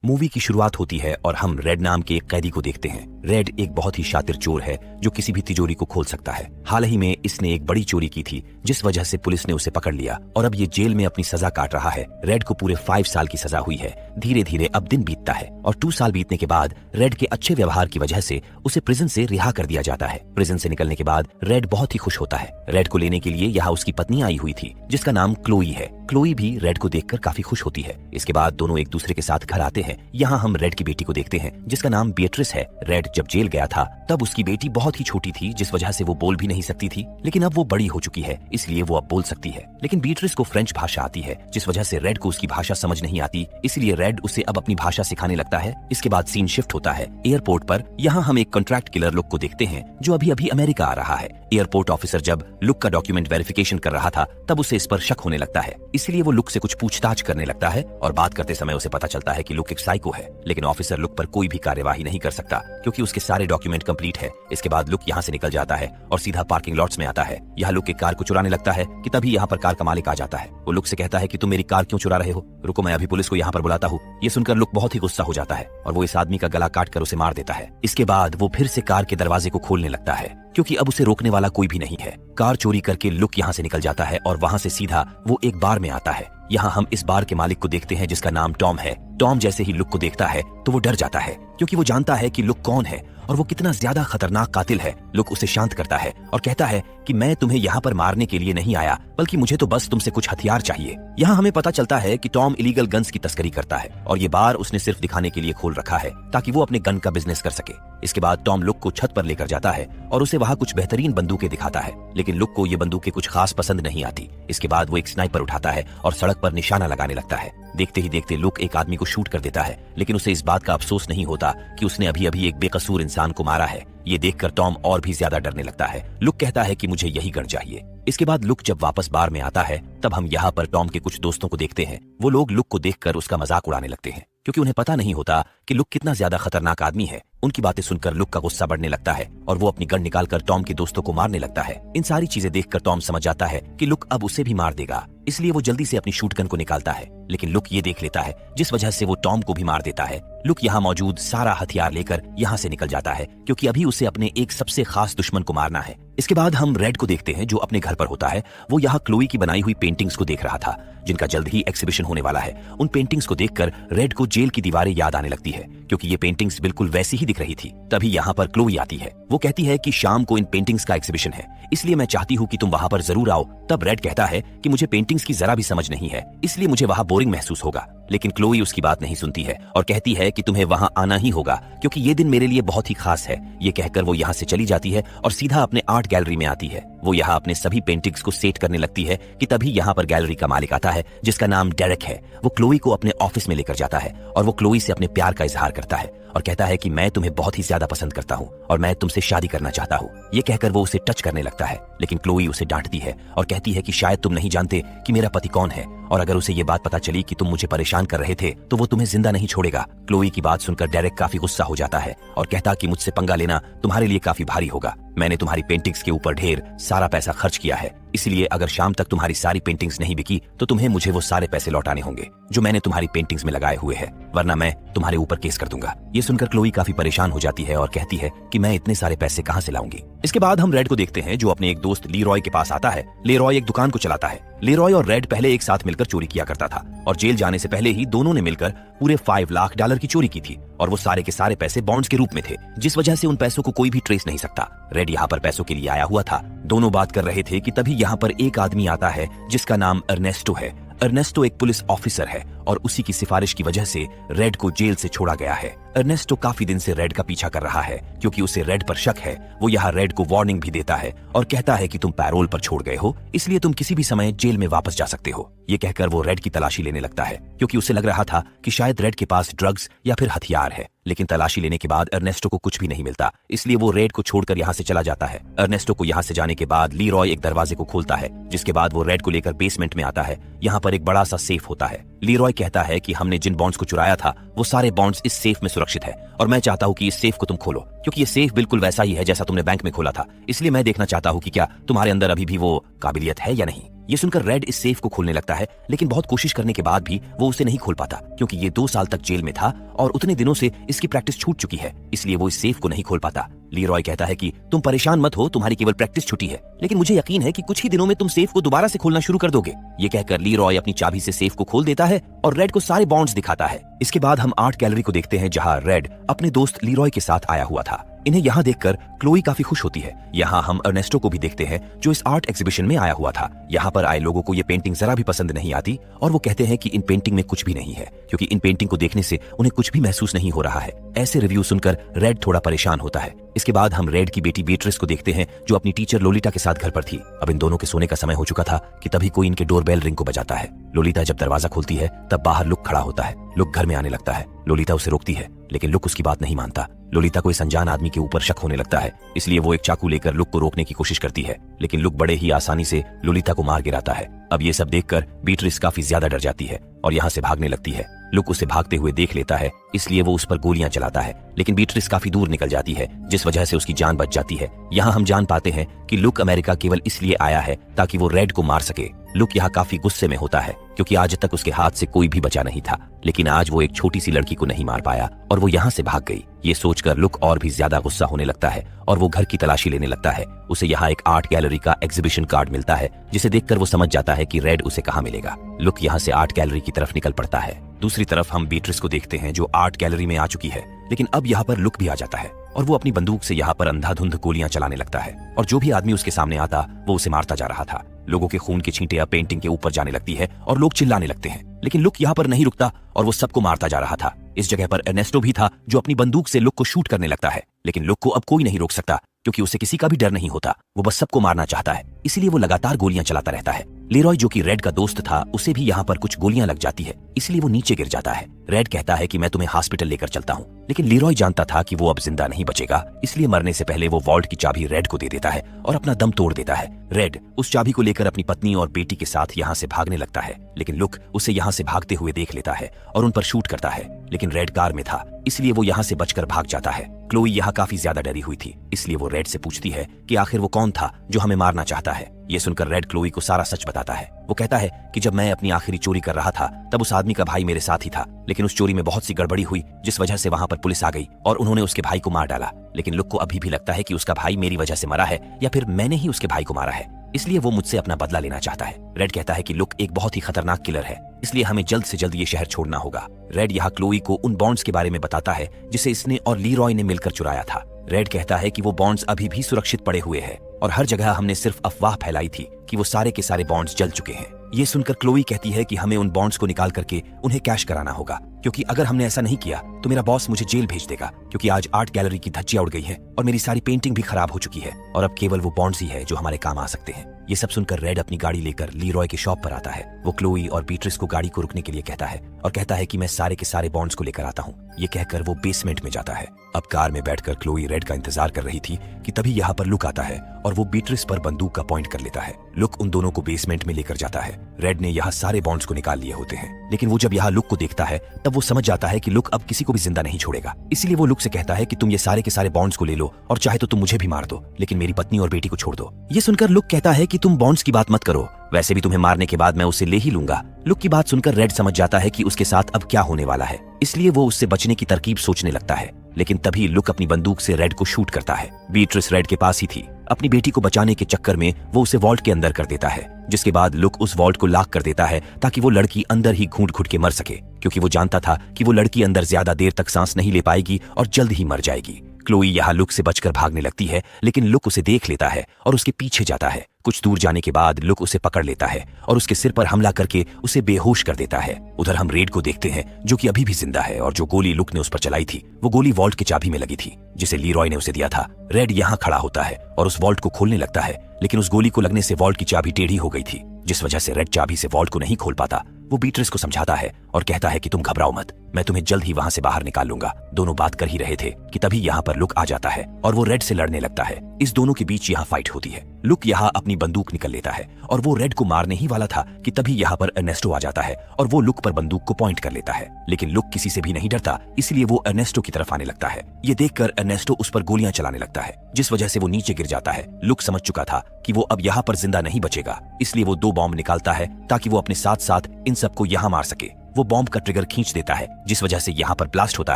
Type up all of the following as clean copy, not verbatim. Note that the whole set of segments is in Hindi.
मूवी की शुरुआत होती है और हम रेड नाम के एक कैदी को देखते हैं। रेड एक बहुत ही शातिर चोर है जो किसी भी तिजोरी को खोल सकता है। हाल ही में इसने एक बड़ी चोरी की थी जिस वजह से पुलिस ने उसे पकड़ लिया और अब ये जेल में अपनी सजा काट रहा है। रेड को पूरे 5 साल की सजा हुई है। धीरे धीरे अब दिन बीतता है और 2 साल बीतने के बाद रेड के अच्छे व्यवहार की वजह से उसे प्रिजन से रिहा कर दिया जाता है। प्रिजन से निकलने के बाद रेड बहुत ही खुश होता है। रेड को लेने के लिए यहाँ उसकी पत्नी आई हुई थी जिसका नाम क्लोई है। क्लोई भी रेड को देखकर काफी खुश होती है। इसके बाद दोनों एक दूसरे के साथ घर आते हैं। यहाँ हम रेड की बेटी को देखते हैं जिसका नाम बीएट्रिस है। रेड जब जेल गया था तब उसकी बेटी बहुत ही छोटी थी जिस वजह से वो बोल भी नहीं सकती थी, लेकिन अब वो बड़ी हो चुकी है इसलिए वो अब बोल सकती है। लेकिन बीएट्रिस को फ्रेंच भाषा आती है जिस वजह से रेड को उसकी भाषा समझ नहीं आती, इसलिए रेड उसे अब अपनी भाषा सिखाने लगता है। इसके बाद सीन शिफ्ट होता है एयरपोर्ट पर। यहाँ हम एक कॉन्ट्रैक्ट किलर लुक को देखते हैं जो अभी अभी अमेरिका आ रहा है। एयरपोर्ट ऑफिसर जब लुक का डॉक्यूमेंट वेरिफिकेशन कर रहा था तब उसे इस पर शक होने लगता है, इसलिए वो लुक से कुछ पूछताछ करने लगता है और बात करते समय उसे पता चलता है कि लुक एक साइको है। लेकिन ऑफिसर लुक पर कोई भी कार्यवाही नहीं कर सकता क्योंकि उसके सारे डॉक्यूमेंट कंप्लीट है। इसके बाद लुक यहाँ से निकल जाता है और सीधा पार्किंग लॉट्स में आता है। यहाँ लुक एक कार को चुराने लगता है कि तभी यहाँ पर कार का मालिक आ जाता है। वो लुक से कहता है कि तुम मेरी कार क्यों चुरा रहे हो, रुको मैं अभी पुलिस को यहाँ पर बुलाता हूँ। ये सुनकर लुक बहुत ही गुस्सा हो जाता है और वो इस आदमी का गला काट कर उसे मार देता है। इसके बाद वो फिर से कार के दरवाजे को खोलने लगता है क्योंकि अब उसे रोकने वाला कोई भी नहीं है। कार चोरी करके लुक यहाँ से निकल जाता है और वहाँ से सीधा वो एक बार में आता है। यहाँ हम इस बार के मालिक को देखते हैं जिसका नाम टॉम है। टॉम जैसे ही लुक को देखता है तो वो डर जाता है क्योंकि वो जानता है कि लुक कौन है और वो कितना ज्यादा खतरनाक कातिल है। लुक उसे शांत करता है और कहता है कि मैं तुम्हें यहाँ पर मारने के लिए नहीं आया, बल्कि मुझे तो बस तुमसे कुछ हथियार चाहिए। यहाँ हमें पता चलता है कि टॉम इलीगल गन्स की तस्करी करता है और ये बार उसने सिर्फ दिखाने के लिए खोल रखा है ताकि वो अपने गन का बिजनेस कर सके। इसके बाद टॉम लुक को छत पर लेकर जाता है और उसे वहाँ कुछ बेहतरीन बंदूकें दिखाता है, लेकिन लुक को ये बंदूकें कुछ खास पसंद नहीं आती। इसके बाद वो एक स्नाइपर उठाता है और सड़क पर निशाना लगाने लगता है। देखते ही देखते लुक एक आदमी को शूट कर देता है, लेकिन उसे इस बात का अफसोस नहीं होता कि उसने अभी अभी एक बेकसूर इंसान को मारा है। ये देखकर टॉम और भी ज्यादा डरने लगता है। लुक कहता है कि मुझे यही गन चाहिए। इसके बाद लुक जब वापस बार में आता है तब हम यहाँ पर टॉम के कुछ दोस्तों को देखते हैं। वो लोग लुक को देखकर उसका मजाक उड़ाने लगते हैं क्योंकि उन्हें पता नहीं होता कि लुक कितना ज्यादा खतरनाक आदमी है। उनकी बातें सुनकर लुक का गुस्सा बढ़ने लगता है और वो अपनी गन निकालकर टॉम के दोस्तों को मारने लगता है। इन सारी चीजें देखकर टॉम समझ जाता है कि लुक अब उसे भी मार देगा, इसलिए वो जल्दी से अपनी शूट गन को निकालता है, लेकिन लुक ये देख लेता है जिस वजह से वो टॉम को भी मार देता है। लुक यहाँ मौजूद सारा हथियार लेकर यहाँ से निकल जाता है क्योंकि अभी उसे अपने एक सबसे खास दुश्मन को मारना है। इसके बाद हम रेड को देखते हैं जो अपने घर पर होता है। वो यहाँ क्लोई की बनाई हुई पेंटिंग्स को देख रहा था जिनका जल्द ही एग्जीबिशन होने वाला है। उन पेंटिंग्स को देखकर रेड को जेल की दीवारें याद आने लगती है क्योंकि ये पेंटिंग्स बिल्कुल वैसी ही दिख रही थी। तभी यहाँ पर क्लोई आती है। वो कहती है कि शाम को इन पेंटिंग्स का एग्जीबिशन है, इसलिए मैं चाहती हूँ कि तुम वहाँ पर जरूर आओ। तब रेड कहता है कि मुझे पेंटिंग्स की जरा भी समझ नहीं है, इसलिए मुझे वहाँ बोरिंग महसूस होगा। लेकिन क्लोई उसकी बात नहीं सुनती है और कहती है कि तुम्हें वहाँ आना ही होगा क्योंकि ये दिन मेरे लिए बहुत ही खास है। ये कहकर वो यहाँ से चली जाती है और सीधा अपने आर्ट गैलरी में आती है। वो यहाँ अपने सभी पेंटिंग्स को सेट करने लगती है कि तभी यहाँ पर गैलरी का मालिक आता है जिसका नाम डेरेक है। वो क्लोई को अपने ऑफिस में लेकर जाता है और वो क्लोई से अपने प्यार का इजहार करता है और कहता है कि मैं तुम्हें बहुत ही ज्यादा पसंद करता हूँ और मैं तुमसे शादी करना चाहता हूँ। ये कहकर वो उसे टच करने लगता है, लेकिन क्लोई उसे डांटती है और कहती है कि शायद तुम नहीं जानते कि मेरा पति कौन है और अगर उसे ये बात पता चली कि तुम मुझे परेशान कर रहे थे तो वो तुम्हें जिंदा नहीं छोड़ेगा। क्लोई की बात सुनकर डेरेक काफी गुस्सा हो जाता है और कहता कि मुझसे पंगा लेना तुम्हारे लिए काफी भारी होगा। मैंने तुम्हारी पेंटिंग्स के ऊपर ढेर सारा पैसा खर्च किया है, इसलिए अगर शाम तक तुम्हारी सारी पेंटिंग्स नहीं बिकी तो तुम्हें मुझे वो सारे पैसे लौटाने होंगे जो मैंने तुम्हारी पेंटिंग्स में लगाए हुए हैं, वरना मैं तुम्हारे ऊपर केस कर दूंगा। ये सुनकर क्लोई काफी परेशान हो जाती है और कहती है कि मैं इतने सारे पैसे कहाँ से लाऊंगी। इसके बाद हम रेड को देखते हैं जो अपने एक दोस्त लीरॉय के पास आता है। लीरॉय एक दुकान को चलाता है। लीरॉय और रेड पहले एक साथ मिलकर चोरी किया करता था और जेल जाने से पहले ही दोनों ने मिलकर पूरे $5 लाख की चोरी की थी और वो सारे के सारे पैसे बॉन्ड्स के रूप में थे, जिस वजह से उन पैसों को कोई भी ट्रेस नहीं सकता। रेड यहाँ पर पैसों के लिए आया हुआ था। दोनों बात कर रहे थे कि तभी यहाँ पर एक आदमी आता है जिसका नाम अर्नेस्टो है। अर्नेस्टो एक पुलिस ऑफिसर है और उसी की सिफारिश की वजह से रेड को जेल से छोड़ा गया है। अर्नेस्टो काफी दिन से रेड का पीछा कर रहा है क्योंकि उसे रेड पर शक है। वो यहाँ रेड को वार्निंग भी देता है और कहता है कि तुम पैरोल पर छोड़ गए हो, इसलिए तुम किसी भी समय जेल में वापस जा सकते हो। ये कहकर वो रेड की तलाशी लेने लगता है क्योंकि उसे लग रहा था कि शायद रेड के पास ड्रग्स या फिर हथियार है, लेकिन तलाशी लेने के बाद अर्नेस्टो को कुछ भी नहीं मिलता, इसलिए वो रेड को छोड़कर यहाँ से चला जाता है। अर्नेस्टो को यहाँ से जाने के बाद लीरॉय एक दरवाजे को खोलता है, जिसके बाद वो रेड को लेकर बेसमेंट में आता है। यहाँ पर एक बड़ा सा सेफ होता है। लीरॉय कहता है कि हमने जिन बॉन्ड्स को चुराया था वो सारे बॉन्ड्स इस सेफ में सुरक्षित है और मैं चाहता हूँ कि इस सेफ को तुम खोलो क्योंकि ये सेफ बिल्कुल वैसा ही है जैसा तुमने बैंक में खोला था, इसलिए मैं देखना चाहता हूँ कि क्या तुम्हारे अंदर अभी भी वो काबिलियत है या नहीं। ये सुनकर रेड इस सेफ को खोलने लगता है, लेकिन बहुत कोशिश करने के बाद भी वो उसे नहीं खोल पाता, क्योंकि ये 2 साल तक जेल में था और उतने दिनों से इसकी प्रैक्टिस छूट चुकी है, इसलिए वो इस सेफ को नहीं खोल पाता। लीरॉय कहता है कि तुम परेशान मत हो, तुम्हारी केवल प्रैक्टिस छुटी है, लेकिन मुझे यकीन है कि कुछ ही दिनों में तुम सेफ को दोबारा से खोलना शुरू कर दोगे। ये कहकर लीरॉय अपनी चाबी से सेफ को खोल देता है और रेड को सारे बॉन्ड्स दिखाता है। इसके बाद हम आर्ट गैलरी को देखते हैं, जहाँ रेड अपने दोस्त लीरॉय के साथ आया हुआ था। इन्हें यहाँ देखकर क्लोई काफी खुश होती है। यहाँ हम अर्नेस्टो को भी देखते हैं, जो इस आर्ट एग्जीबिशन में आया हुआ था। यहाँ पर आए लोगों को ये पेंटिंग जरा भी पसंद नहीं आती और वो कहते हैं कि इन पेंटिंग में कुछ भी नहीं है, क्योंकि इन पेंटिंग को देखने से उन्हें कुछ भी महसूस नहीं हो रहा है। ऐसे रिव्यू सुनकर रेड थोड़ा परेशान होता है। इसके बाद हम रेड की बेटी बीट्रिस को देखते हैं, जो अपनी टीचर लोलिटा के साथ घर पर थी। अब इन दोनों के सोने का समय हो चुका था कि तभी कोई इनके डोरबेल रिंग को बजाता है। लोलिटा जब दरवाजा खोलती है तब बाहर लुक खड़ा होता है। लुक घर में आने लगता है। लोलिटा उसे रोकती है, लेकिन लुक उसकी बात नहीं मानता। लोलिटा को इस अनजान आदमी के ऊपर शक होने लगता है, इसलिए वो एक चाकू लेकर लुक को रोकने की कोशिश करती है, लेकिन लुक बड़े ही आसानी से लोलिटा को मार गिराता है। अब ये सब देखकर बीट्रिस काफी ज्यादा डर जाती है और यहाँ से भागने लगती है। लुक उसे भागते हुए देख लेता है, इसलिए वो उस पर गोलियां चलाता है, लेकिन बीट्रिस काफी दूर निकल जाती है, जिस वजह से उसकी जान बच जाती है। यहाँ हम जान पाते हैं कि लुक अमेरिका केवल इसलिए आया है ताकि वो रेड को मार सके। लुक यहाँ काफी गुस्से में होता है, क्योंकि आज तक उसके हाथ से कोई भी बचा नहीं था, लेकिन आज वो एक छोटी सी लड़की को नहीं मार पाया और वो यहाँ से भाग गई। ये सोचकर लुक और भी ज्यादा गुस्सा होने लगता है और वो घर की तलाशी लेने लगता है। उसे यहाँ एक आर्ट गैलरी का एग्जीबिशन कार्ड मिलता है, जिसे देखकर वो समझ जाता है कि रेड उसे कहाँ मिलेगा। लुक यहाँ से आर्ट गैलरी की तरफ निकल पड़ता है। दूसरी तरफ हम बीट्रिस को देखते हैं, जो आर्ट गैलरी में आ चुकी है, लेकिन अब यहाँ पर लुक भी आ जाता है और वो अपनी बंदूक से यहाँ पर अंधाधुंध गोलियां चलाने लगता है और जो भी आदमी उसके सामने आता वो उसे मारता जा रहा था। लोगों के खून की छींटे पेंटिंग के ऊपर जाने लगती है और लोग चिल्लाने लगते हैं, लेकिन लुक यहाँ पर नहीं रुकता और वो सबको मारता जा रहा था। इस जगह पर अर्नेस्टो भी था, जो अपनी बंदूक से लुक को शूट करने लगता है, लेकिन लुक को अब कोई नहीं रोक सकता, क्योंकि उसे किसी का भी डर नहीं होता। वो बस सबको मारना चाहता है, इसीलिए वो लगातार गोलियां चलाता रहता है। लीरॉय, जो कि रेड का दोस्त था, उसे भी यहाँ पर कुछ गोलियां लग जाती है, इसलिए वो नीचे गिर जाता है। रेड कहता है कि मैं तुम्हें हॉस्पिटल लेकर चलता हूँ, लेकिन लीरॉय जानता था कि वो अब जिंदा नहीं बचेगा, इसलिए मरने से पहले वो वॉल्ट की चाबी रेड को दे देता है और अपना दम तोड़ देता है। रेड उस चाबी को लेकर अपनी पत्नी और बेटी के साथ यहाँ से भागने लगता है, लेकिन लुक उसे यहाँ से भागते हुए देख लेता है और उन पर शूट करता है, लेकिन रेड कार में था, इसलिए वो यहाँ से बचकर भाग जाता है। क्लोई यहाँ काफी ज्यादा डरी हुई थी, इसलिए वो रेड से पूछती है कि आखिर वो कौन था जो हमें मारना चाहता है। ये सुनकर रेड क्लोई को सारा सच बताता है। वो कहता है कि जब मैं अपनी आखिरी चोरी कर रहा था तब उस आदमी का भाई मेरे साथ ही था, लेकिन उस चोरी में बहुत सी गड़बड़ी हुई, जिस वजह से वहां पर पुलिस आ गई और उन्होंने उसके भाई को मार डाला। लेकिन लुक को अभी भी लगता है कि उसका भाई मेरी वजह से मरा है या फिर मैंने ही उसके भाई को मारा है, इसलिए वो मुझसे अपना बदला लेना चाहता है। रेड कहता है कि लुक एक बहुत ही खतरनाक किलर है, इसलिए हमें जल्द से जल्द ये शहर छोड़ना होगा। रेड यहाँ क्लोई को उन बॉन्ड्स के बारे में बताता है जिसे इसने और लीरॉय ने मिलकर चुराया था। रेड कहता है कि वो बॉन्ड्स अभी भी सुरक्षित पड़े हुए हैं और हर जगह हमने सिर्फ अफवाह फैलाई थी कि वो सारे के सारे बॉन्ड्स जल चुके हैं। ये सुनकर क्लोई कहती है कि हमें उन बॉन्ड्स को निकाल करके उन्हें कैश कराना होगा, क्योंकि अगर हमने ऐसा नहीं किया तो मेरा बॉस मुझे जेल भेज देगा, क्योंकि आज आर्ट गैलरी की धज्जियां उड़ गई है और मेरी सारी पेंटिंग भी खराब हो चुकी है और अब केवल वो बॉन्ड्स ही है जो हमारे काम आ सकते हैं। ये सब सुनकर रेड अपनी गाड़ी लेकर लीरॉय के शॉप पर आता है। वो क्लोई और बीट्रिस को गाड़ी को रुकने के लिए कहता है और कहता है कि मैं सारे के सारे बॉन्ड्स को लेकर आता हूँ। ये कहकर वो बेसमेंट में जाता है। अब कार में बैठकर क्लोई रेड का इंतजार कर रही थी कि तभी यहाँ पर लुक आता है और वो बीट्रिस पर बंदूक का पॉइंट कर लेता है। लुक उन दोनों को बेसमेंट में लेकर जाता है। रेड ने यहाँ सारे बॉन्ड्स को निकाल लिए होते हैं, लेकिन वो जब यहाँ लुक को देखता है तब वो समझ जाता है कि लुक अब किसी को भी जिंदा नहीं छोड़ेगा, इसीलिए वो लुक से कहता है कि तुम ये सारे के सारे बॉन्ड्स को ले लो और चाहे तो तुम मुझे भी मार दो, लेकिन मेरी पत्नी और बेटी को छोड़ दो। ये सुनकर लुक कहता है कि तुम बॉन्ड्स की बात मत करो, वैसे भी तुम्हें मारने के बाद मैं उसे ले ही लूंगा। लुक की बात सुनकर रेड समझ जाता है कि उसके साथ अब क्या होने वाला है, इसलिए वो उससे बचने की तरकीब सोचने लगता है, लेकिन तभी लुक अपनी बंदूक से रेड को शूट करता है। बीट्रिस रेड के पास ही थी। अपनी बेटी को बचाने के चक्कर में वो उसे वॉल्ट के अंदर कर देता है, जिसके बाद लुक उस वॉल्ट को लॉक कर देता है ताकि वो लड़की अंदर ही घूंट घुट के मर सके, क्योंकि वो जानता था कि वो लड़की अंदर ज्यादा देर तक सांस नहीं ले पाएगी और जल्द ही मर जाएगी। क्लोई यहाँ लुक से बचकर भागने लगती है, लेकिन लुक उसे देख लेता है और उसके पीछे जाता है। कुछ दूर जाने के बाद लुक उसे पकड़ लेता है और उसके सिर पर हमला करके उसे बेहोश कर देता है। उधर हम रेड को देखते हैं, जो कि अभी भी जिंदा है और जो गोली लुक ने उस पर चलाई थी वो गोली वॉल्ट की चाबी में लगी थी, जिसे लीरॉय ने उसे दिया था। रेड यहाँ खड़ा होता है और उस वॉल्ट को खोलने लगता है, लेकिन उस गोली को लगने से वॉल्ट की चाबी टेढ़ी हो गई थी, जिस वजह से रेड चाबी से वॉल्ट को नहीं खोल पाता वो बीट्रिस को समझाता है और कहता है कि तुम घबराओ मत, मैं तुम्हें जल्द ही वहां से बाहर निकाल लूंगा। दोनों बात कर ही रहे थे कि तभी यहाँ पर लुक आ जाता है और वो रेड से लड़ने लगता है। इस दोनों के बीच यहाँ फाइट होती है। लुक यहाँ अपनी बंदूक निकल लेता है और वो रेड को मारने ही वाला था कि तभी यहाँ पर अर्नेस्टो आ जाता है और वो लुक पर बंदूक को पॉइंट कर लेता है। लेकिन लुक किसी से भी नहीं डरता, इसलिए वो अर्नेस्टो की तरफ आने लगता है। ये देखकर अर्नेस्टो उस पर गोलियां चलाने लगता है, जिस वजह से वो नीचे गिर जाता है। लुक समझ चुका था कि वो अब यहाँ पर जिंदा नहीं बचेगा, इसलिए वो 2 बॉम्ब निकालता है ताकि वो अपने साथ साथ इन सबको यहाँ मार सके। वो बॉम्ब का ट्रिगर खींच देता है, जिस वजह से यहाँ पर ब्लास्ट होता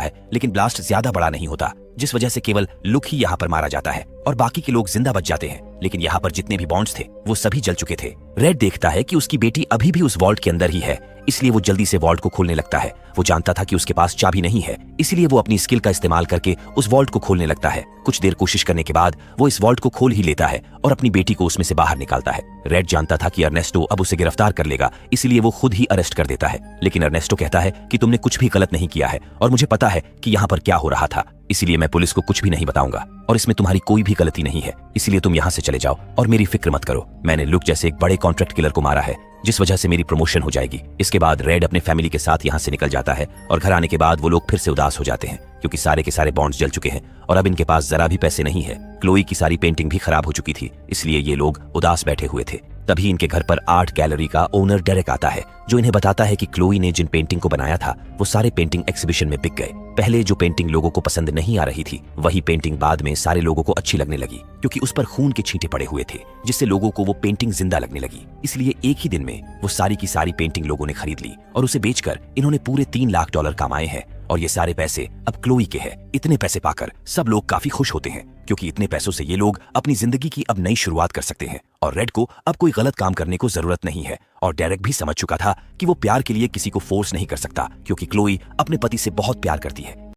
है, लेकिन ब्लास्ट ज्यादा बड़ा नहीं होता, जिस वजह से केवल लुक ही यहाँ पर मारा जाता है और बाकी के लोग जिंदा बच जाते हैं। लेकिन यहाँ पर जितने भी बॉम्ब्स थे वो सभी जल चुके थे। रेड देखता है कि उसकी बेटी अभी भी उस वॉल्ट के अंदर ही है, इसलिए वो जल्दी से वॉल्ट को खोलने लगता है। वो जानता था कि उसके पास चाबी नहीं है, इसलिए वो अपनी स्किल का इस्तेमाल करके उस वॉल्ट को खोलने लगता है। कुछ देर कोशिश करने के बाद वो इस वॉल्ट को खोल ही लेता है और अपनी बेटी को उसमें से बाहर निकालता है। रेड जानता था कि अर्नेस्टो अब उसे गिरफ्तार कर लेगा, इसलिए वो खुद ही अरेस्ट कर देता है। लेकिन अर्नेस्टो कहता है कि तुमने कुछ भी गलत नहीं किया है और मुझे पता है कि यहाँ पर क्या हो रहा था, इसलिए मैं पुलिस को कुछ भी नहीं बताऊंगा और इसमें तुम्हारी कोई भी गलती नहीं है, इसलिए तुम यहाँ से चले जाओ और मेरी फिक्र मत करो। मैंने लुक जैसे एक बड़े कॉन्ट्रैक्ट किलर को मारा है, जिस वजह से मेरी प्रमोशन हो जाएगी। इसके बाद रेड अपने फैमिली के साथ यहाँ से निकल जाता है और घर आने के बाद वो लोग फिर से उदास हो जाते हैं क्योंकि सारे के सारे बॉन्ड्स जल चुके हैं और अब इनके पास जरा भी पैसे नहीं है। क्लोई की सारी पेंटिंग भी खराब हो चुकी थी, इसलिए ये लोग उदास बैठे हुए थे। तभी इनके घर पर आर्ट गैलरी का ओनर डेरेक आता है, जो इन्हें बताता है कि क्लोई ने जिन पेंटिंग को बनाया था वो सारे पेंटिंग एग्जीबिशन में बिक गए। पहले जो पेंटिंग लोगों को पसंद नहीं आ रही थी, वही पेंटिंग बाद में सारे लोगों को अच्छी लगने लगी क्योंकि उस पर खून के छींटे पड़े हुए थे, जिससे लोगों को वो पेंटिंग जिंदा लगने लगी। इसलिए एक ही दिन में वो सारी की सारी पेंटिंग लोगों ने खरीद ली और उसे बेचकर इन्होंने पूरे $3 लाख कमाए हैं और ये सारे पैसे अब क्लोई के हैं। इतने पैसे पाकर सब लोग काफी खुश होते हैं क्योंकि इतने पैसों से ये लोग अपनी जिंदगी की अब नई शुरुआत कर सकते हैं और रेड को अब कोई गलत काम करने को जरूरत नहीं है। और डेरेक भी समझ चुका था कि वो प्यार के लिए किसी को फोर्स नहीं कर सकता क्योंकि क्लोई अपने पति से बहुत प्यार करती है।